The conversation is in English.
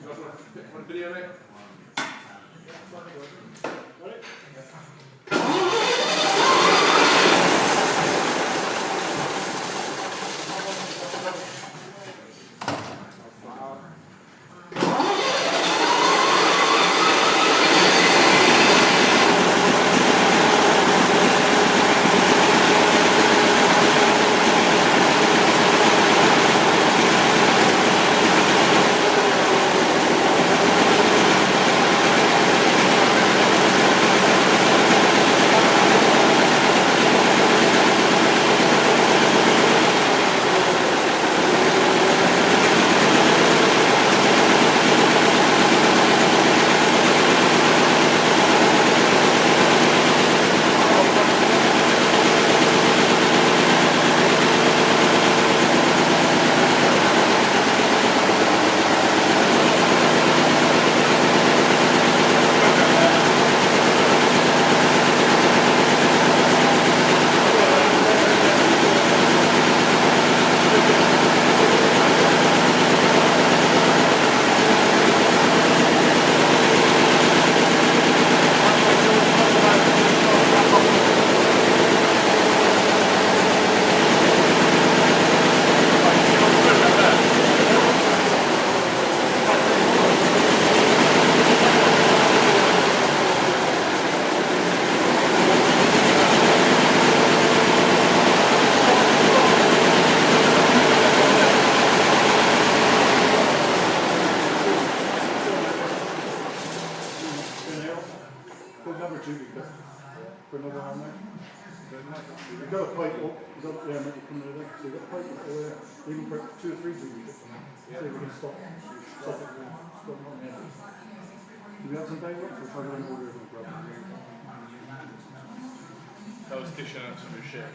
Want a video, mate? Number two, because for another one there. You've got a pipe, yeah, maybe come over there. So you've got a pipe over there, even for 2 or 3 GB. So we can stop it. Stop it. Do we have some time left? We'll try to order it. That was dishing out some of your shit.